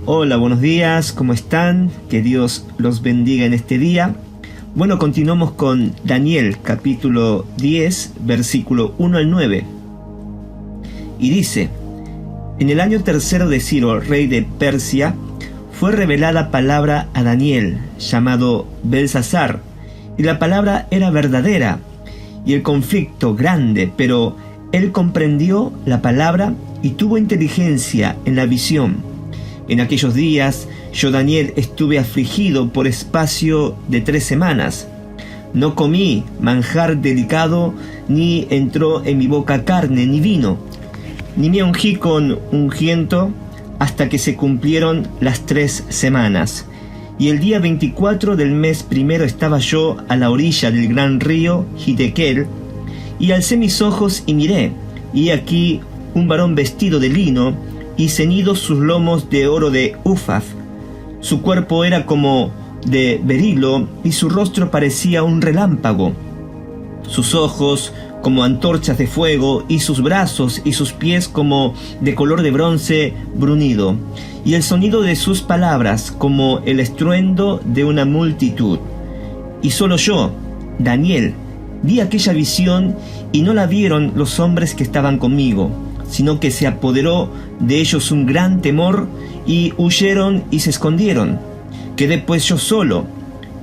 Hola, buenos días, ¿cómo están? Que Dios los bendiga en este día. Bueno, continuamos con Daniel, capítulo 10, versículo 1 al 9. Y dice: En el año tercero de Ciro, rey de Persia, fue revelada palabra a Daniel, llamado Belsasar, y la palabra era verdadera, y el conflicto grande, pero él comprendió la palabra y tuvo inteligencia en la visión. En aquellos días, yo Daniel estuve afligido por espacio de 3 semanas. No comí manjar delicado, ni entró en mi boca carne ni vino, ni me ungí con unguento hasta que se cumplieron las 3 semanas. Y el día 24 del mes primero estaba yo a la orilla del gran río Hiddekel, y alcé mis ojos y miré, y aquí un varón vestido de lino, y ceñidos sus lomos de oro de Ufaz. Su cuerpo era como de berilo, y su rostro parecía un relámpago. Sus ojos como antorchas de fuego, y sus brazos y sus pies como de color de bronce bruñido, y el sonido de sus palabras como el estruendo de una multitud. Y solo yo, Daniel, vi aquella visión, y no la vieron los hombres que estaban conmigo, sino que se apoderó de ellos un gran temor, y huyeron y se escondieron. Quedé pues yo solo,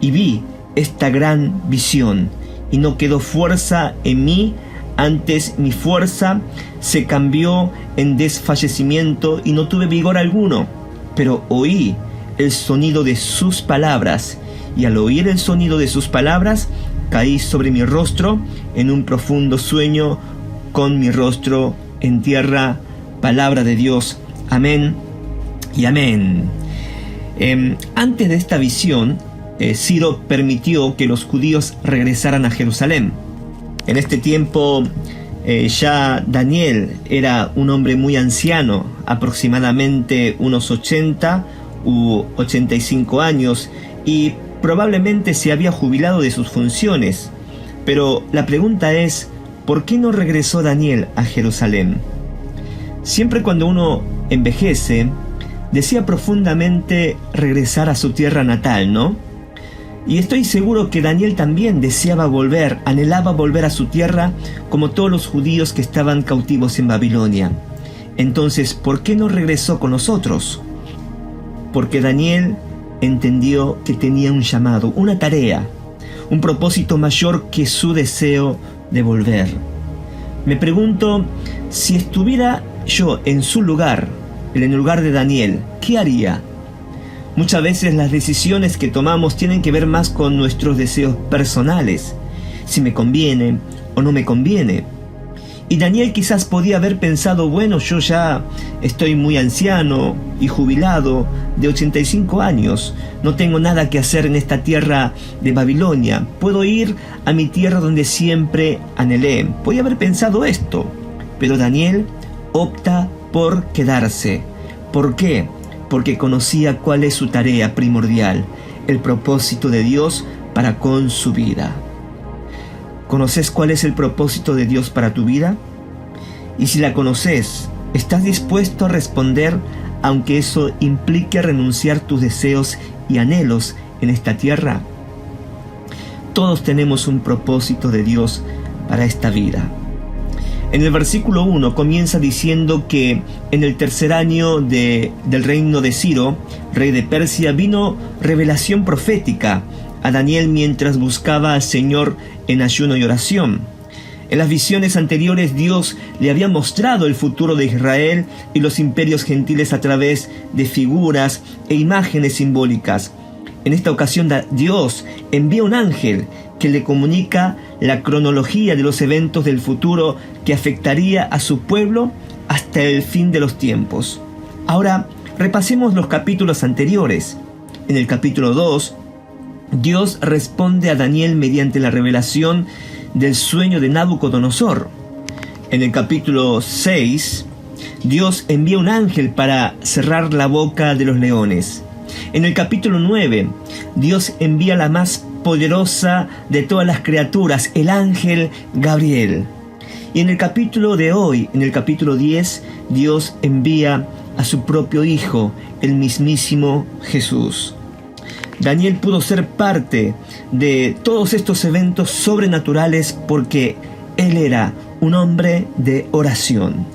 y vi esta gran visión, y no quedó fuerza en mí, antes mi fuerza se cambió en desfallecimiento, y no tuve vigor alguno. Pero oí el sonido de sus palabras, y al oír el sonido de sus palabras, caí sobre mi rostro en un profundo sueño, con mi rostro en tierra. Palabra de Dios. Amén y amén. Antes de esta visión, Ciro permitió que los judíos regresaran a Jerusalén. En este tiempo ya Daniel era un hombre muy anciano, aproximadamente unos 80 u 85 años, y probablemente se había jubilado de sus funciones. Pero la pregunta es, ¿por qué no regresó Daniel a Jerusalén? Siempre cuando uno envejece, desea profundamente regresar a su tierra natal, ¿no? Y estoy seguro que Daniel también deseaba volver, anhelaba volver a su tierra, como todos los judíos que estaban cautivos en Babilonia. Entonces, ¿por qué no regresó con nosotros? Porque Daniel entendió que tenía un llamado, una tarea, un propósito mayor que su deseo de volver. Me pregunto, si estuviera yo en su lugar, en el lugar de Daniel, ¿qué haría? Muchas veces las decisiones que tomamos tienen que ver más con nuestros deseos personales, si me conviene o no me conviene. Y Daniel quizás podía haber pensado, bueno, yo ya estoy muy anciano y jubilado, de 85 años, no tengo nada que hacer en esta tierra de Babilonia, puedo ir a mi tierra donde siempre anhelé. Podía haber pensado esto, pero Daniel opta por quedarse. ¿Por qué? Porque conocía cuál es su tarea primordial, el propósito de Dios para con su vida. ¿Conoces cuál es el propósito de Dios para tu vida? Y si la conoces, ¿estás dispuesto a responder aunque eso implique renunciar tus deseos y anhelos en esta tierra? Todos tenemos un propósito de Dios para esta vida. En el versículo 1 comienza diciendo que en el tercer año del reino de Ciro, rey de Persia, vino revelación profética a Daniel mientras buscaba al Señor en ayuno y oración. En las visiones anteriores Dios le había mostrado el futuro de Israel y los imperios gentiles a través de figuras e imágenes simbólicas. En esta ocasión Dios envía un ángel que le comunica la cronología de los eventos del futuro que afectaría a su pueblo hasta el fin de los tiempos. Ahora, repasemos los capítulos anteriores. En el capítulo 2, Dios responde a Daniel mediante la revelación del sueño de Nabucodonosor. En el capítulo 6, Dios envía un ángel para cerrar la boca de los leones. En el capítulo 9, Dios envía la más poderosa de todas las criaturas, el ángel Gabriel. Y en el capítulo de hoy, en el capítulo 10, Dios envía a su propio Hijo, el mismísimo Jesús. Daniel pudo ser parte de todos estos eventos sobrenaturales porque él era un hombre de oración.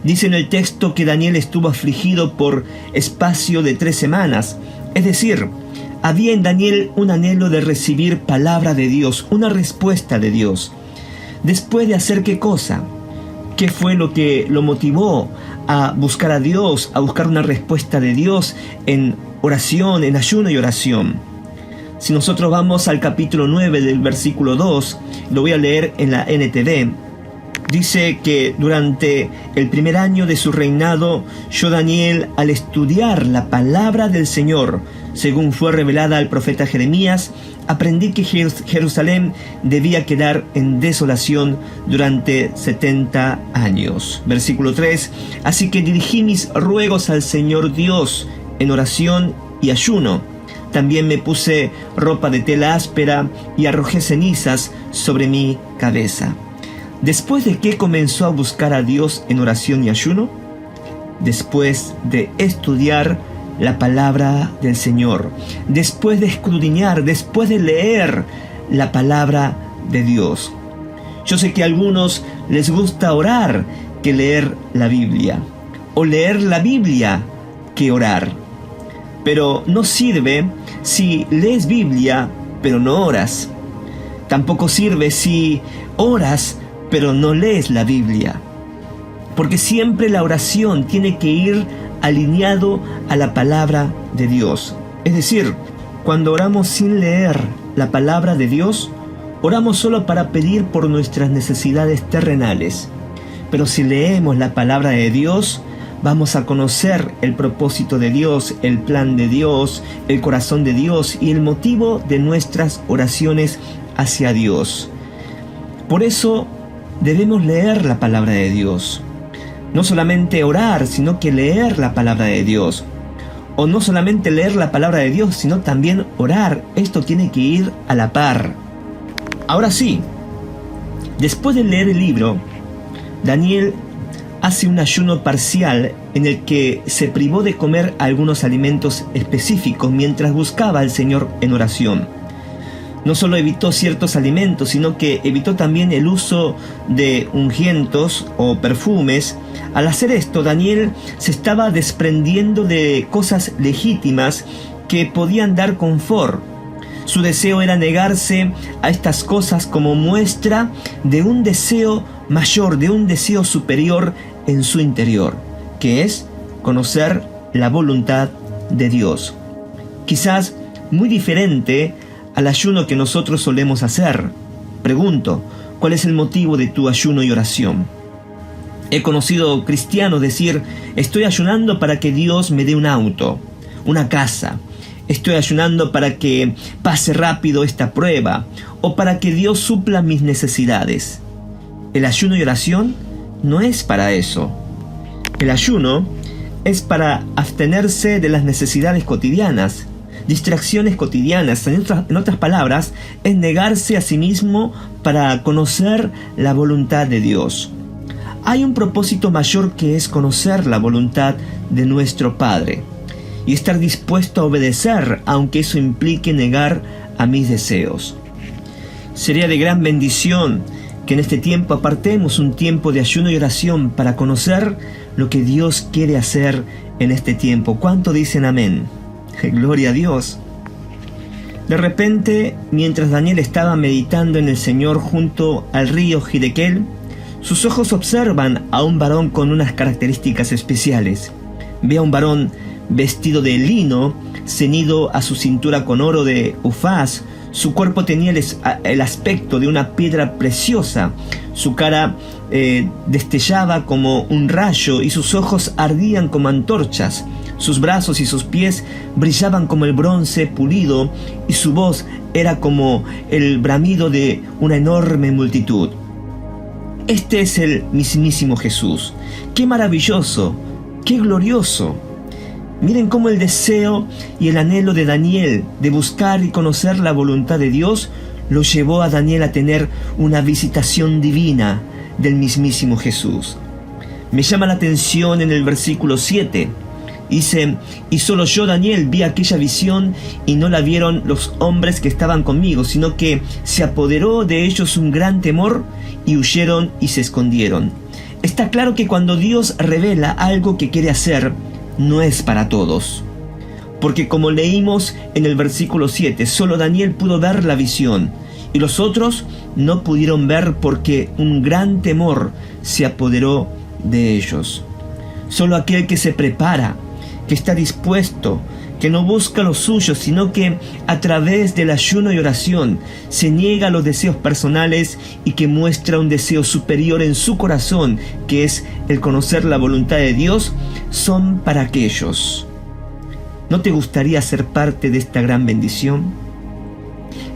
Dice en el texto que Daniel estuvo afligido por espacio de 3 semanas, es decir, había en Daniel un anhelo de recibir palabra de Dios, una respuesta de Dios. ¿Después de hacer qué cosa? ¿Qué fue lo que lo motivó a buscar a Dios, a buscar una respuesta de Dios en oración, en ayuno y oración? Si nosotros vamos al capítulo 9 del versículo 2, lo voy a leer en la NTV, dice que durante el primer año de su reinado, yo Daniel, al estudiar la palabra del Señor, según fue revelada al profeta Jeremías, aprendí que Jerusalén debía quedar en desolación durante 70 años. Versículo 3, así que dirigí mis ruegos al Señor Dios en oración y ayuno. También me puse ropa de tela áspera y arrojé cenizas sobre mi cabeza. ¿Después de qué comenzó a buscar a Dios en oración y ayuno? Después de estudiar la palabra del Señor, después de escudriñar, después de leer la palabra de Dios. Yo sé que a algunos les gusta orar que leer la Biblia, o leer la Biblia que orar. Pero no sirve si lees Biblia pero no oras. Tampoco sirve si oras pero no lees la Biblia. Porque siempre la oración tiene que ir alineado a la palabra de Dios. Es decir, cuando oramos sin leer la palabra de Dios, oramos solo para pedir por nuestras necesidades terrenales. Pero si leemos la palabra de Dios, vamos a conocer el propósito de Dios, el plan de Dios, el corazón de Dios y el motivo de nuestras oraciones hacia Dios. Por eso debemos leer la palabra de Dios. No solamente orar, sino que leer la palabra de Dios. O no solamente leer la palabra de Dios, sino también orar. Esto tiene que ir a la par. Ahora sí, después de leer el libro, Daniel hace un ayuno parcial en el que se privó de comer algunos alimentos específicos mientras buscaba al Señor en oración. No solo evitó ciertos alimentos, sino que evitó también el uso de ungüentos o perfumes. Al hacer esto, Daniel se estaba desprendiendo de cosas legítimas que podían dar confort. Su deseo era negarse a estas cosas como muestra de un deseo mayor, de un deseo superior en su interior, que es conocer la voluntad de Dios. Quizás muy diferente al ayuno que nosotros solemos hacer. Pregunto, ¿cuál es el motivo de tu ayuno y oración? He conocido cristianos decir, estoy ayunando para que Dios me dé un auto, una casa. Estoy ayunando para que pase rápido esta prueba o para que Dios supla mis necesidades. El ayuno y oración no es para eso. El ayuno es para abstenerse de las necesidades cotidianas, distracciones cotidianas. En otras palabras, es negarse a sí mismo para conocer la voluntad de Dios. Hay un propósito mayor que es conocer la voluntad de nuestro Padre y estar dispuesto a obedecer, aunque eso implique negar a mis deseos. Sería de gran bendición que en este tiempo apartemos un tiempo de ayuno y oración para conocer lo que Dios quiere hacer en este tiempo. ¿Cuánto dicen amén? Gloria a Dios. De repente, mientras Daniel estaba meditando en el Señor junto al río Hiddekel, sus ojos observan a un varón con unas características especiales. Ve a un varón vestido de lino, ceñido a su cintura con oro de Ufaz. Su cuerpo tenía el aspecto de una piedra preciosa. Su cara destellaba como un rayo y sus ojos ardían como antorchas. Sus brazos y sus pies brillaban como el bronce pulido y su voz era como el bramido de una enorme multitud. Este es el mismísimo Jesús. ¡Qué maravilloso! ¡Qué glorioso! Miren cómo el deseo y el anhelo de Daniel de buscar y conocer la voluntad de Dios lo llevó a Daniel a tener una visitación divina del mismísimo Jesús. Me llama la atención en el versículo 7. Dice: y solo yo, Daniel, vi aquella visión, y no la vieron los hombres que estaban conmigo, sino que se apoderó de ellos un gran temor, y huyeron y se escondieron. Está claro que cuando Dios revela algo que quiere hacer, no es para todos. Porque como leímos en el versículo 7, solo Daniel pudo ver la visión, y los otros no pudieron ver porque un gran temor se apoderó de ellos. Solo aquel que se prepara, que está dispuesto, que no busca lo suyo, sino que a través del ayuno y oración se niega a los deseos personales y que muestra un deseo superior en su corazón, que es el conocer la voluntad de Dios, son para aquellos. ¿No te gustaría ser parte de esta gran bendición?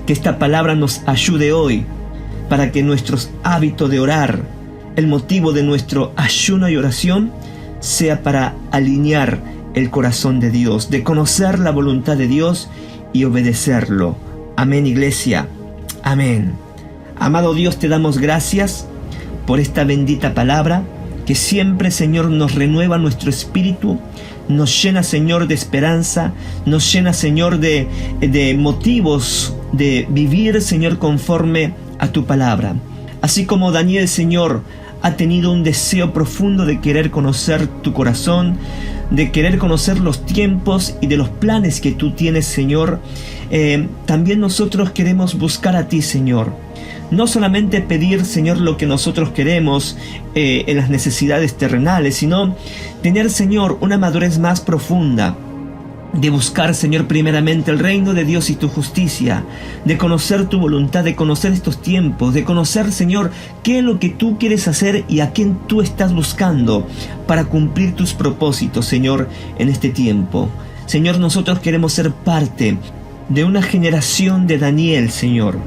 Que esta palabra nos ayude hoy para que nuestros hábitos de orar, el motivo de nuestro ayuno y oración, sea para alinear el corazón de Dios, de conocer la voluntad de Dios y obedecerlo. Amén, iglesia. Amén. Amado Dios, te damos gracias por esta bendita palabra que siempre, Señor, nos renueva nuestro espíritu, nos llena, Señor, de esperanza, nos llena, Señor, de motivos de vivir, Señor, conforme a tu palabra. Así como Daniel, Señor, ha tenido un deseo profundo de querer conocer tu corazón, de querer conocer los tiempos y de los planes que tú tienes, Señor. También nosotros queremos buscar a ti, Señor. No solamente pedir, Señor, lo que nosotros queremos en las necesidades terrenales, sino tener, Señor, una madurez más profunda, de buscar, Señor, primeramente el reino de Dios y tu justicia, de conocer tu voluntad, de conocer estos tiempos, de conocer, Señor, qué es lo que tú quieres hacer y a quién tú estás buscando para cumplir tus propósitos, Señor, en este tiempo. Señor, nosotros queremos ser parte de una generación de Daniel, Señor,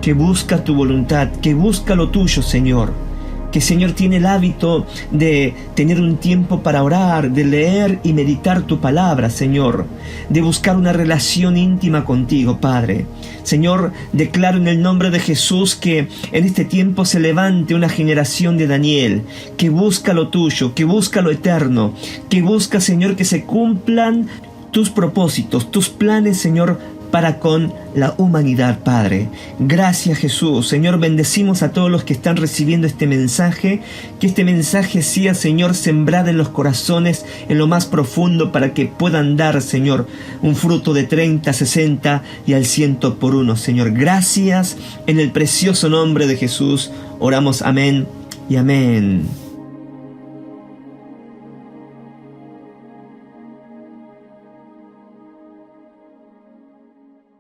que busca tu voluntad, que busca lo tuyo, Señor. Que, Señor, tiene el hábito de tener un tiempo para orar, de leer y meditar tu palabra, Señor, de buscar una relación íntima contigo, Padre. Señor, declaro en el nombre de Jesús que en este tiempo se levante una generación de Daniel, que busca lo tuyo, que busca lo eterno, que busca, Señor, que se cumplan tus propósitos, tus planes, Señor, para con la humanidad, Padre. Gracias, Jesús. Señor, bendecimos a todos los que están recibiendo este mensaje. Que este mensaje sea, Señor, sembrado en los corazones, en lo más profundo, para que puedan dar, Señor, un fruto de 30, 60 y al 100 por uno. Señor, gracias. En el precioso nombre de Jesús oramos. Amén y amén.